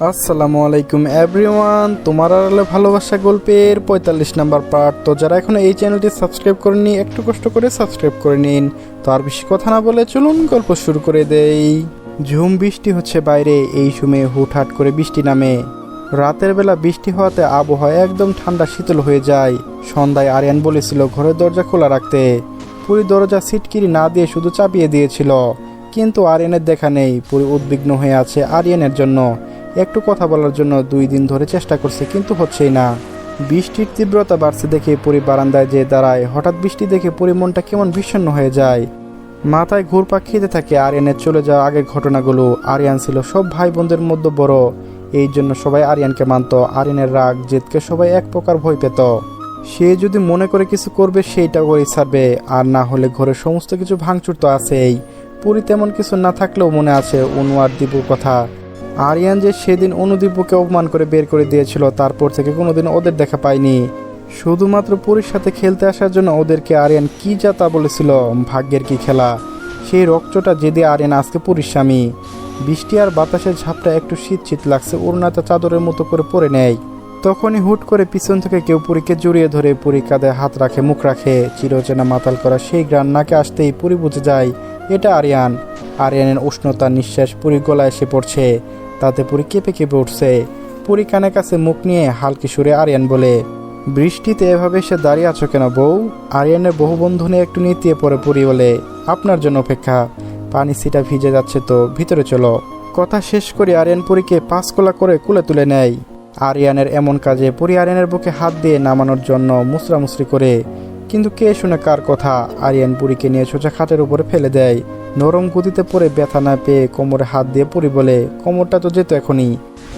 আসসালামু আলাইকুম এভরিওয়ান, তোমার আড়ালে ভালোবাসা গল্পের ৪৫ নাম্বার পার্ট। তো যারা এখনো এই চ্যানেলটি সাবস্ক্রাইব করেননি একটু কষ্ট করে সাবস্ক্রাইব করে নিন। তো আর বেশি কথা না বলে চলুন গল্প শুরু করে দেই। ঝুম বৃষ্টি হচ্ছে বাইরে, এই সময়ে হুটহাট করে বৃষ্টি নামে। রাতের বেলা বৃষ্টি হওয়াতে আবহাওয়া একদম ঠান্ডা শীতল হয়ে যায়। সন্ধ্যায় আরিয়ান বলেছিল ঘরের দরজা খোলা রাখতে। পুরি দরজা সিটকিরি না দিয়ে শুধু চাপিয়ে দিয়েছিল, কিন্তু আরিয়ানের দেখা নেই। পুরি উদ্বিগ্ন হয়ে আছে আরিয়ানের জন্য। একটু কথা বলার জন্য 2 দিন ধরে চেষ্টা করছে, কিন্তু হচ্ছেই না। বৃষ্টির তীব্রতা বাড়ছে দেখে পুরি বারান্দায় যেয়ে দাঁড়ায়। হঠাৎ বৃষ্টি দেখে পুরি মনটা কেমন বিষণ্ণ হয়ে যায়। মাথায় ঘুরপাক খেতে থাকে আরিয়ানের চলে যাওয়া আগের ঘটনাগুলো। আরিয়ান ছিল সব ভাই বোনদের মধ্যে বড়, এই জন্য সবাই আরিয়ানকে মানত। আরিয়ানের রাগ জেদকে সবাই এক প্রকার ভয় পেত। সে যদি মনে করে কিছু করবে সেইটা করেই ছাড়বে, আর না হলে ঘরের সমস্ত কিছু ভাঙচুর তো আছেই। পুরি তেমন কিছু না থাকলেও মনে আছে অনু আর দীপুর কথা। আরিয়ান যে সেদিন অনুদীপুকে অপমান করে বের করে দিয়েছিল, তারপর থেকে কোনোদিন ওদের দেখা পায়নি। শুধুমাত্র পুরীর সাথে খেলতে আসার জন্য ওদেরকে আরিয়ান কি যা তা বলেছিল। ভাগ্যের কি খেলা, সেই রক্তটা যেদি আরিয়ান আজকে পুরীর স্বামী। বৃষ্টি আর বাতাসের ঝাপটা একটু শীত শীত লাগছে, ওড়নাটা চাদরের মতো করে পরে নেয়। তখনই হুট করে পিছন থেকে কেউ পুরীকে জড়িয়ে ধরে। পুরী কাঁধে হাত রাখে, মুখ রাখে। চিরচেনা মাতাল করা সেই গ্রান নাকে আসতেই পুরী বুঝে যায় এটা আরিয়ান। আরিয়ানের উষ্ণতার নিঃশ্বাস পুরী গলায় এসে পড়ছে, তাতে পুরী কেঁপে কেঁপে উঠছে। পুরী কানের কাছে মুখ নিয়ে হালকি সুরে আরিয়ান বলে, বৃষ্টিতে এভাবে সে দাঁড়িয়ে আছো কেন বউ? আরিয়ানের বহু বন্ধনে একটু নিতিয়ে পড়ে পুরী বলে, আপনার জন্য অপেক্ষা। পানি সিটা ভিজে যাচ্ছে তো ভিতরে চলো। কথা শেষ করে আরিয়ান পুরীকে 5 কোলা করে কুলে তুলে নেয়। আরিয়ানের এমন কাজে পুরী আরিয়ানের বুকে হাত দিয়ে নামানোর জন্য মুসরামুসরি করে, কিন্তু কে শুনে কার কথা। আরিয়ান পুরীকে নিয়ে সোজা খাটের উপরে ফেলে দেয়। নরম গতিতে পড়ে ব্যথা না পেয়ে কোমরে হাত দিয়ে পুরী বলে, কোমরটা তো যেত এখনই।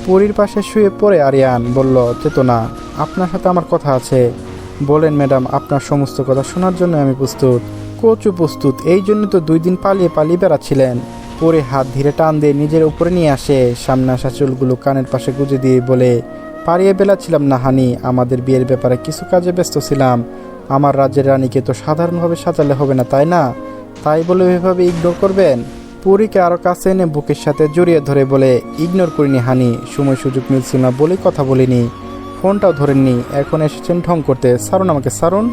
পুরীর পাশে শুয়ে পড়ে আরিয়ান বলল, যেত না, আপনার সাথে আমার কথা আছে। বলেন ম্যাডাম, আপনার সমস্ত কথা শোনার জন্য আমি প্রস্তুত। কচু প্রস্তুত, এই জন্য তো 2 দিন পালিয়ে পালিয়ে বেড়াচ্ছিলেন। পরে হাত ধীরে টান দিয়ে নিজের উপরে নিয়ে আসে। সামনে আসা চুলগুলো কানের পাশে গুজে দিয়ে বলে, পারিয়ে বেড়াচ্ছিলাম না হানি, আমাদের বিয়ের ব্যাপারে কিছু কাজে ব্যস্ত ছিলাম। আমার রাজ্যের রানীকে তো সাধারণভাবে সাজালে হবে না, তাই না? তাই বলে এভাবে ইগনোর করবেন? পুরীকে আরও কাছে এনে বুকের সাথে জড়িয়ে ধরে বলে, ইগনোর করিনি হানি, সময় সুযোগ মিলছিল না বলেই কথা বলিনি। ফোনটাও ধরেননি, এখন এসেছেন ঢং করতে। সারুন আমাকে, সারুন।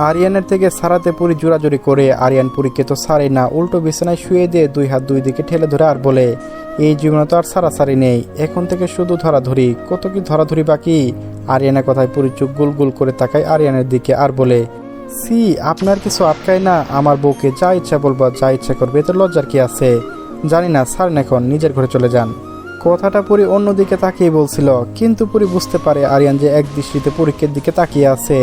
আরিয়ানের থেকে সারাতে পুরী জোরাজুরি করে। আরিয়ান পুরীকে তো সারে না, উল্টো বিছানায় শুয়ে দিয়ে 2 হাত 2 দিকে ঠেলে ধরে আর বলে, এই জীবনে তো আর সারাসারি নেই, এখন থেকে শুধু ধরাধরি। কত কি ধরাধরি বাকি। আরিয়ানের কথায় পুরী চোখ গুল গুল করে তাকায় আরিয়ানের দিকে আর বলে, সি, আপনার কিছু আটকায় না? আমার বউকে যা ইচ্ছা বলবো, যা ইচ্ছা করবে, এতে লজ্জার কি আছে? জানি না, ছাড়েন এখন, নিজের ঘরে চলে যান। কথাটা পুরী অন্যদিকে তাকিয়ে বলছিল, কিন্তু পুরী বুঝতে পারে আরিয়ান যে এক দৃষ্টিতে পরীক্ষার দিকে তাকিয়ে আছে,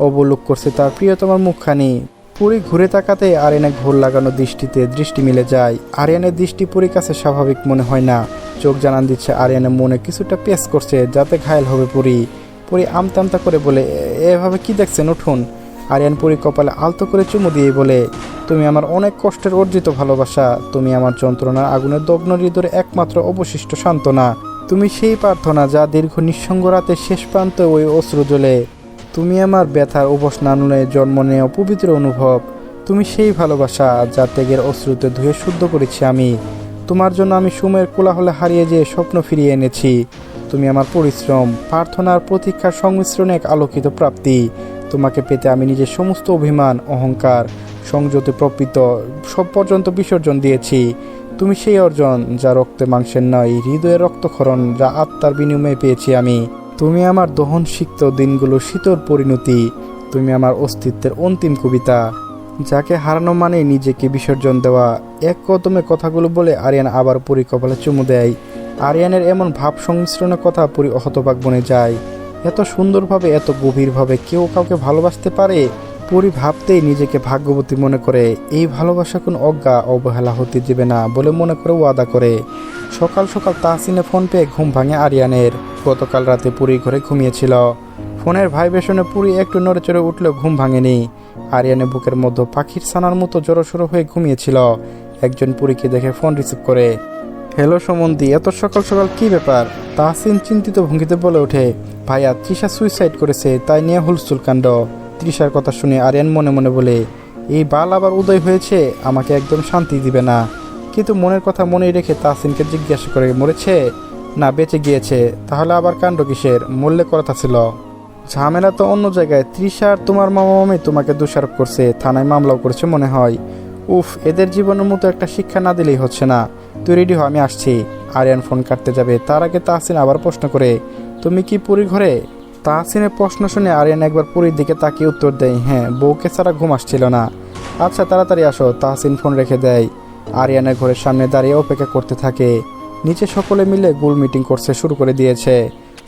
অবলোক করছে তার প্রিয়তমার মুখখানি। পুরী ঘুরে তাকাতে আরিয়ানের ঘোর লাগানো দৃষ্টিতে দৃষ্টি মিলে যায়। আরিয়ানের দৃষ্টি পুরীর কাছে স্বাভাবিক মনে হয় না। চোখ জানান দিচ্ছে আরিয়ানের মনে কিছুটা পেস করছে, যাতে ঘায়েল হবে পুরী। পুরী আমতা আমতা করে বলে, এভাবে কি দেখছেন, উঠুন। আরিয়ান পুরী কপালে আলতো করে চুমু দিয়ে বলে, তুমি আমার অনেক কষ্টের অর্জিত ভালোবাসা, তুমি আমার যন্ত্রণার আগুনের দগ্ন হৃদয়ের একমাত্র অবশিষ্ট সান্ত্বনা, তুমি সেই প্রার্থনা যা দীর্ঘ নিঃসঙ্গ রাতের শেষ প্রান্তে ওই অশ্রু জ্বলে, তুমি আমার ব্যথার উপোস নানুনে জন্ম নেওয়া পবিত্র অনুভব, তুমি সেই ভালোবাসা যা ত্যাগের অশ্রুতে ধুয়ে শুদ্ধ করেছি আমি। তোমার জন্য আমি সময়ের কোলাহলে হারিয়ে যেয়ে স্বপ্ন ফিরিয়ে এনেছি। তুমি আমার পরিশ্রম, প্রার্থনার প্রতীক্ষার সংমিশ্রণে এক আলোকিত প্রাপ্তি। তোমাকে পেতে আমি নিজের সমস্ত অভিমান, অহংকার, সংযতে প্রকৃত সব পর্যন্ত বিসর্জন দিয়েছি। তুমি সেই অর্জন যা রক্তে মাংসের নয়, হৃদয়ের রক্তক্ষরণ যা আত্মার বিনিময়ে পেয়েছি আমি। তুমি আমার দহন সিক্ত দিনগুলো শীতল পরিণতি। তুমি আমার অস্তিত্বের অন্তিম কবিতা, যাকে হারানো মানে নিজেকে বিসর্জন দেওয়া। এক কদমে কথাগুলো বলে আরিয়ান আবার পুরী কপালে চুমু দেয়। আরিয়ানের এমন ভাব সংমিশ্রণের কথা পুরী হতবাক বনে যায়। এত সুন্দরভাবে, এত গভীরভাবে কেউ কাউকে ভালোবাসতে পারে? পুরী ভাবতেই নিজেকে ভাগ্যবতী মনে করে। এই ভালোবাসা কোন অজ্ঞা অবহেলা হতে দেবে না বলে মনে করে ওয়াদা করে। সকাল সকাল তাহসিনে ফোন পেয়ে ঘুম ভাঙে আরিয়ানের। গতকাল রাতে পুরী ঘরে ঘুমিয়েছিল। ফোনের ভাইব্রেশনে পুরী একটু নড়ে চড়ে উঠলেও ঘুম ভাঙেনি। আরিয়ানের বুকের মধ্যে পাখির ছানার মতো জড়সড়ো হয়ে ঘুমিয়েছিল। একজন পুরীকে দেখে ফোন রিসিভ করে, হ্যালো সমন্দি, এত সকাল সকাল কি ব্যাপার? তাহসিন চিন্তিত ভঙ্গিতে বলে ওঠে, ভাইয়া তৃষা সুইসাইড করেছে, তাই নিয়ে হুলস্থুল কাণ্ড। তৃষার কথা শুনে আরিয়ান মনে মনে বলে, এই বাল আবার উদয় হয়েছে, আমাকে একদম শান্তি দিবে না। কিন্তু মনের কথা মনেই রেখে তাহসিনকে জিজ্ঞাসা করে, মরেছে? না, বেঁচে গিয়েছে। তাহলে আবার কাণ্ড কিসের? মূল্যে কথা ছিল। ঝামেলা তো অন্য জায়গায়। তৃষা আর তোমার মামা মামি তোমাকে দোষারোপ করছে, থানায় মামলাও করেছে মনে হয়। উফ, এদের জীবনের মতো একটা শিক্ষা না দিলেই হচ্ছে না। তুই রেডি হ, আমি আসছি। আরিয়ান ফোন কাটতে যাবে, তার আগে তাহসিন আবার প্রশ্ন করে, তুমি কি পুরীর ঘরে? তাহসিনের প্রশ্ন শুনে আরিয়ান একবার পুরীর দিকে তাকিয়ে উত্তর দেয়, হ্যাঁ, বউকে ছাড়া ঘুম আসছিল না। আচ্ছা, তাড়াতাড়ি আসো। তাহসিন ফোন রেখে দেয়। আরিয়ানের ঘরের সামনে দাঁড়িয়ে অপেক্ষা করতে থাকে। নিচে সকলে মিলে গোল মিটিং করতে শুরু করে দিয়েছে।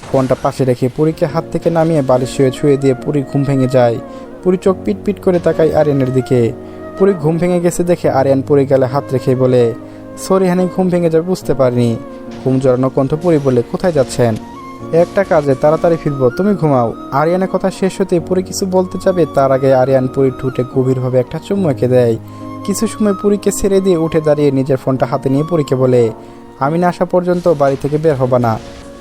ফোনটা পাশে রেখে পুরীকে হাত থেকে নামিয়ে বালিশ ছুঁয়ে দিয়ে পুরী ঘুম ভেঙে যায়। পুরী চোখ পিট পিট করে তাকায় আরিয়ানের দিকে। পুরী ঘুম ভেঙে গেছে দেখে আরিয়ান পুরী গালে হাত রেখে বলে, সরি হানি, ঘুম ভেঙে যাবে বুঝতে পারিনি। ঘুম জড়ানো কণ্ঠ পুরী বলে, কোথায় যাচ্ছেন? একটা কাজে, তাড়াতাড়ি ফিরবো, তুমি ঘুমাও। আরিয়ানের কথা শেষ হতে পুরী কিছু বলতে যাবে, তার আগে আরিয়ান পুরীর ঠুটে গভীরভাবে একটা চুমু এঁকে দেয়। কিছু সময় পুরীকে ছেড়ে দিয়ে উঠে দাঁড়িয়ে নিজের ফোনটা হাতে নিয়ে পুরীকে বলে, আমি না আসা পর্যন্ত বাড়ি থেকে বের হবা না।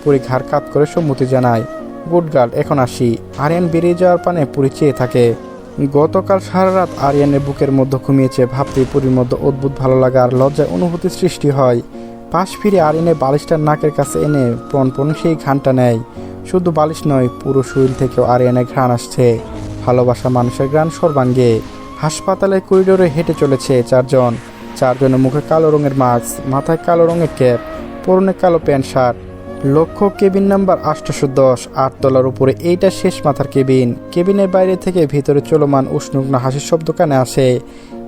পুরী ঘাড় কাত করে সম্মতি জানায়। গুড গার্ল, এখন আসি। আরিয়ান বেরিয়ে যাওয়ার পানে পুরী চেয়ে থাকে। গতকাল সারা রাত আরিয়ানের বুকের মধ্যে ঘুমিয়েছে। ভাবতেই পুরীর মধ্যে অদ্ভুত ভালো লাগা আর লজ্জায় অনুভূতির সৃষ্টি হয়। পাশ ফিরে আরিয়ানের বালিশটার নাকের কাছে এনে পণ সেই ঘ্রাণটা নেয়। শুধু বালিশ নয়, পুরো শরীর থেকেও আরিয়ানের ঘ্রাণ আসছে। ভালোবাসা মানুষের ঘ্রাণ সর্বাঙ্গে। হাসপাতালের করিডোরে হেঁটে চলেছে চারজনের মুখে কালো রঙের মাস্ক, মাথায় কালো রঙের ক্যাপ, পরনে কালো প্যান্ট শার্ট। লক্ষ্য কেবিন নাম্বার 810, 8 তলার উপরে। এইটা শেষ মাথার কেবিন। কেবিনের বাইরে থেকে ভিতরে চলমান উষ্ণ হাসির শব্দ কানে আসে।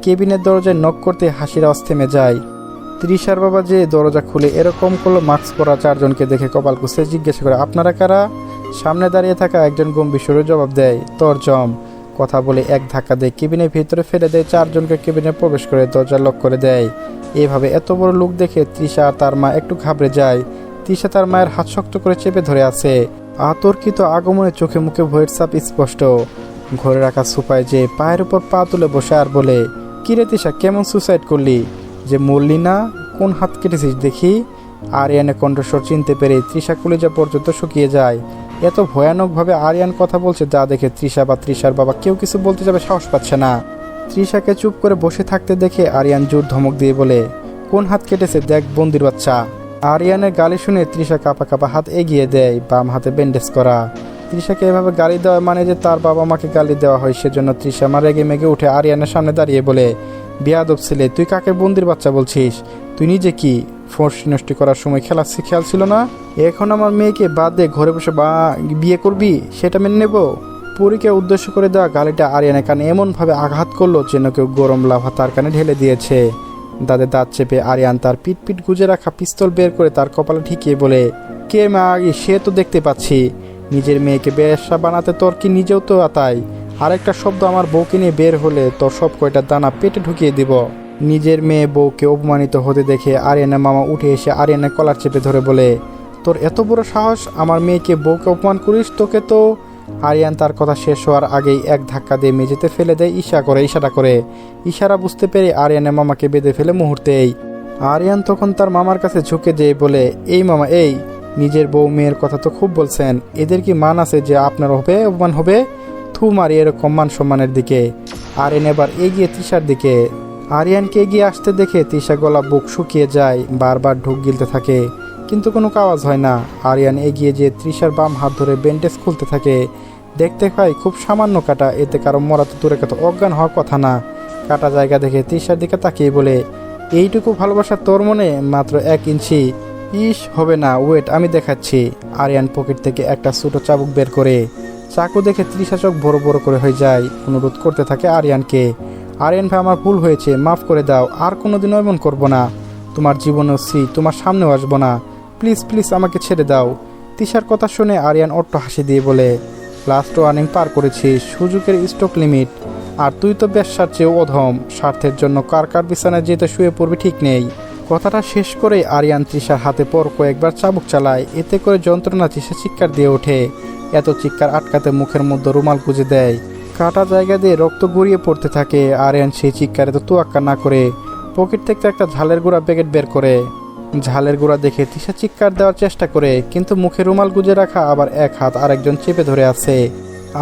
কেবিনের দরজায় নক করতে হাসির আওয়াজ থেমে যায়। তৃষার বাবা যে দরজা খুলে এরকম করলো মাস্ক পরা চারজনকে দেখে কপাল কুঁচে জিজ্ঞাসা করে, আপনারা কারা? সামনে দাঁড়িয়ে থাকা একজন গম্ভীর সুরে জবাব দেয়, তরজম। কথা বলে এক ধাক্কা দিয়ে কেবিনের ভিতরে ফেলে দেয়। চারজনকে কেবিনে প্রবেশ করে দরজা লক করে দেয়। এভাবে এত বড় লোক দেখে তৃষা আর তার মা একটু ঘাবড়ে যায়। তৃষা তার মায়ের হাত শক্ত করে চেপে ধরে আছে। আতর্কিত আগমনে চোখে মুখে ভয়ের ছাপ স্পষ্ট। ঘরে রাখা সোফায় যে পায়ের উপর পা তুলে বসে আর বলে, কিরে তৃষা, কেমন সুসাইড করলি? যে মরলি না, কোন হাত কেটেছিস দেখি? আরিয়ানের কণ্ঠস্বর চিনতে পেরে তৃষা কলিজা পর্যন্ত শুকিয়ে যায়। এত ভয়ানকভাবে আরিয়ান কথা বলছে, যা দেখে তৃষা বা তৃষার বাবা কেউ কিছু বলতে যাবে সাহস পাচ্ছে না। তৃষাকে চুপ করে বসে থাকতে দেখে আরিয়ান জোর ধমক দিয়ে বলে, কোন হাত কেটেছে দেখ বন্দির বাচ্চা। আরিয়ানের গালি শুনে তৃষা কাঁপা কাঁপা হাত এগিয়ে দেয়, বাম হাতে ব্যান্ডেজ করা। তৃষাকে এভাবে গালি দেওয়া মানে যে তার বাবা মাকে গালি দেওয়া হয়। সেজন্য তৃষা মা রেগে মেগে উঠে আরিয়ানের সামনে দাঁড়িয়ে বলে, বেয়াদব ছেলে, তুই কাকে বন্দির বাচ্চা বলছিস? তুই নিজে কি ফোর্স নষ্ট করার সময় খেয়াল ছিল না? এখন আমার মেয়েকে বাদ দিয়ে ঘরে বসে বিয়ে করবি, সেটা মেনে নেব? পুরীকে উদ্দেশ্য করে দেওয়া গালিটা আরিয়ানের কানে এমনভাবে আঘাত করলো যেন কেউ গরম লাভা তার কানে ঢেলে দিয়েছে। দাঁতে দাঁত চেপে আরিয়ান তার পিট গুজে রাখা পিস্তল বের করে তার কপালে ঠেকিয়ে বলে, কে মা? সে তো দেখতে পাচ্ছি। নিজের মেয়েকে বেশ্যা বানাতে তোর কি নিজেও তো তাই? আরেকটা শব্দ আমার বউকে নিয়ে বের হলে তোর সব কয়টা দানা পেটে ঢুকিয়ে দিব। নিজের মেয়ে বউকে অপমানিত হতে দেখে আরিয়ানের মামা উঠে এসে আরিয়ানের কলার চেপে ধরে বলে, তোর এত বড় সাহস, আমার মেয়েকে বউকে অপমান করিস? তোকে তো। আরিয়ান তার কথা শেষ হওয়ার আগেই এক ধাক্কা দিয়ে মেঝেতে ফেলে দেয় ইশারা করে। ইশারা বুঝতে পেরে আরিয়ানের মামাকে বেঁধে ফেলে মুহূর্তেই। আরিয়ান তখন তার মামার কাছে ঝুঁকে দিয়ে বলে, এই মামা, এই নিজের বউ মেয়ের কথা তো খুব বলছেন, এদের কি মান আছে যে আপনার অপমান হবে? থু মারি এরকম মান সম্মানের দিকে। আরিয়ান এবার এগিয়ে তৃষার দিকে। আরিয়ানকে এগিয়ে আসতে দেখে তৃষা গলা বুক শুকিয়ে যায়, বারবার ঢোক গিলতে থাকে, কিন্তু কোনো আওয়াজ হয় না। আরিয়ান এগিয়ে যেয়ে তৃষার বাম হাত ধরে ব্যান্ডেজ খুলতে থাকে। দেখতে পাই খুব সামান্য কাটা, এতে কারো মরা তো দূরে কথা, অজ্ঞান হওয়ার কথা না। কাটা জায়গা দেখে তৃষার দিকে তাকিয়ে বলে, এইটুকু ভালোবাসা তোর মনে? মাত্র 1 ইঞ্চি। ইস, হবে না, ওয়েট, আমি দেখাচ্ছি। আরিয়ান পকেট থেকে একটা ছোট চাবুক বের করে। চাকু দেখে তৃষা চোখ বড় বড় করে হয়ে যায়। অনুরোধ করতে থাকে আরিয়ানকে, আরিয়ান ভাই, আমার ভুল হয়েছে, মাফ করে দাও, আর কোনোদিনও এমন করবো না। তোমার জীবনেও তোমার সামনেও আসবো না, প্লিজ প্লিজ আমাকে ছেড়ে দাও। তৃষার কথা শুনে আরিয়ান অট্ট হাসি দিয়ে বলে, লাস্ট ওয়ার্নিং পার করেছিস, সুযোগের স্টক লিমিট। আর তুই তো বেশ্যার চেয়েও অধম, স্বার্থের জন্য কার বিছানায় যেতে শুয়ে পড়বি ঠিক নেই। কথাটা শেষ করে আরিয়ান তৃষার হাতে পর কয়েকবার চাবুক চালায়। এতে করে যন্ত্রণা তৃষা চিৎকার দিয়ে ওঠে। এত চিৎকার আটকাতে মুখের মধ্যে রুমাল গুঁজে দেয়। কাটা জায়গা দিয়ে রক্ত গড়িয়ে পড়তে থাকে। আরিয়ান সেই চিৎকারে তো তোয়াক্কা না করে পকেট থেকে একটা ঝালের গুঁড়া প্যাকেট বের করে। ঝালের গুঁড়া দেখে তৃষা চিৎকার দেওয়ার চেষ্টা করে, কিন্তু মুখে রুমাল গুঁজে রাখা আবার এক হাত আরেকজন চেপে ধরে আছে।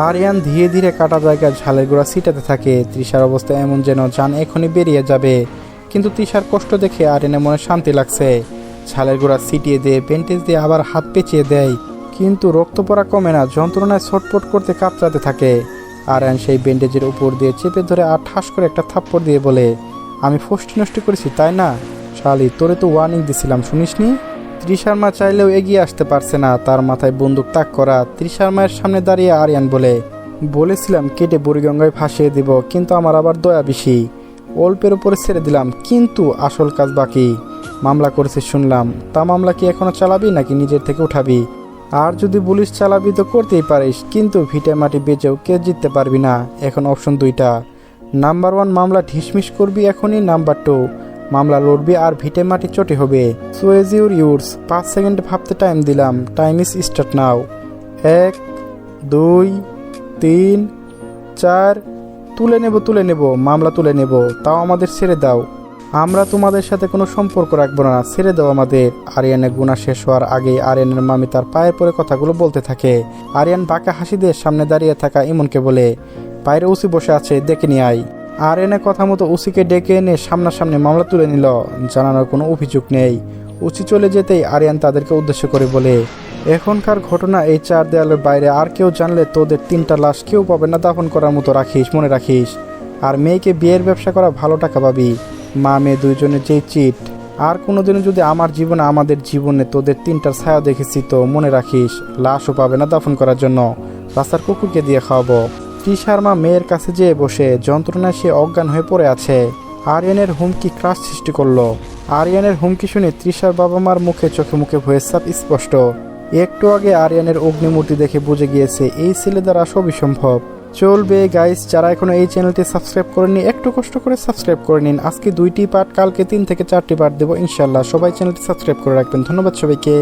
আরিয়ান ধীরে ধীরে কাটা জায়গায় ঝালের গুঁড়া ছিটাতে থাকে। তৃষার অবস্থা এমন যেন জান এখনই বেরিয়ে যাবে, কিন্তু তৃষার কষ্ট দেখে আরিয়ানের মনে শান্তি লাগছে। ছালের গোড়া ছিটিয়ে দিয়ে ব্যান্ডেজ দিয়ে আবার হাত পেঁচিয়ে দেয়, কিন্তু রক্ত পড়া কমে না, যন্ত্রণায় ছটপট করতে কাতরাতে থাকে। আরিয়ান সেই ব্যান্ডেজের উপর দিয়ে চেপে ধরে আর ঠাস করে একটা থাপ্পড় দিয়ে বলে, আমি ফষ্টি নষ্ট করেছি তাই না? শালি, তোরে তো ওয়ার্নিং দিছিলাম, শুনিসনি? তৃষার মা চাইলেও এগিয়ে আসতে পারছে না, তার মাথায় বন্দুক তাক করা। তৃষার মায়ের সামনে দাঁড়িয়ে আরিয়ান বলেছিলাম কেটে বুড়িগঙ্গায় ভাসিয়ে দিব, কিন্তু আমার আবার দয়া বেশি, অল্পের উপরে ছেড়ে দিলাম, কিন্তু আসল কাজ বাকি। মামলা করেছিস শুনলাম, তা মামলা কি এখনো চালাবি নাকি নিজের থেকে উঠাবি? আর যদি পুলিশ চালাবি তো করতেই পারিস, কিন্তু ভিটে মাটি বেচেও কে জিততে পারবি না। এখন অপশন দুইটা, নাম্বার 1 মামলা ঢিসমিস করবি এখনই, নাম্বার 2 মামলা লড়বি আর ভিটে মাটি চটি হবে। সো এজ ইউরস, 5 সেকেন্ড ভাবতে টাইম দিলাম, টাইম ইজ স্টার্ট নাও। 1 2 3 4, তুলে নেব, মামলা তুলে নেব, তাও আমাদের ছেড়ে দাও, আমরা তোমাদের সাথে কোনো সম্পর্ক রাখবো না, ছেড়ে দাও আমাদের। আরিয়ানের গুণা শেষ হওয়ার আগেই আরিয়ানের মামি তার পায়ের পরে কথাগুলো বলতে থাকে। আরিয়ান বাঁকা হাসি দিয়ে সামনে দাঁড়িয়ে থাকা ইমনকে বলে, বাইরে উসি বসে আছে, ডেকে নিয়ে আয়। আরিয়ানের কথা মতো উসিকে ডেকে এনে সামনাসামনি মামলা তুলে নিল, জানানোর কোনো অভিযোগ নেই। উসি চলে যেতেই আরিয়ান তাদেরকে উদ্দেশ্য করে বলে, এখনকার ঘটনা এই 4 দেয়ালের বাইরে আর কেউ জানলে তোদের 3টা লাশ কেউ পাবে না দাফন করার মতো, রাখিস, মনে রাখিস। আর মেয়েকে বিয়ের ব্যবসা করা ভালো টাকা পাবি, মা মেয়ে দুইজনের যেই চিট। আর কোনোদিনও যদি আমার জীবনে আমাদের জীবনে তোদের 3টার ছায়া দেখেছি তো মনে রাখিস, লাশও পাবে না দাফন করার জন্য, রাস্তার কুকুরকে দিয়ে খাওয়াবো। তৃষার মা মেয়ের কাছে যেয়ে বসে যন্ত্রণায় সে অজ্ঞান হয়ে পড়ে আছে। আরিয়ানের হুমকি ক্রাশ সৃষ্টি করলো। আরিয়ানের হুমকি শুনে তৃষার বাবা মার মুখে চোখে মুখে ভয়ের ছাপ স্পষ্ট। একটু আগে আরিয়ানের অগ্নিমূর্তি দেখে বুঝে গিয়েছে এই ছেলে দ্বারা সবই সম্ভব। চলবে গাইস, যারা এখনো এই চ্যানেলটি সাবস্ক্রাইব করেননি একটু কষ্ট করে সাবস্ক্রাইব করে নিন। আজকে 2টি পার্ট, কালকে 3 থেকে 4টি পার্ট দেবো ইনশাল্লাহ। সবাই চ্যানেলটি সাবস্ক্রাইব করে রাখবেন। ধন্যবাদ সবাইকে।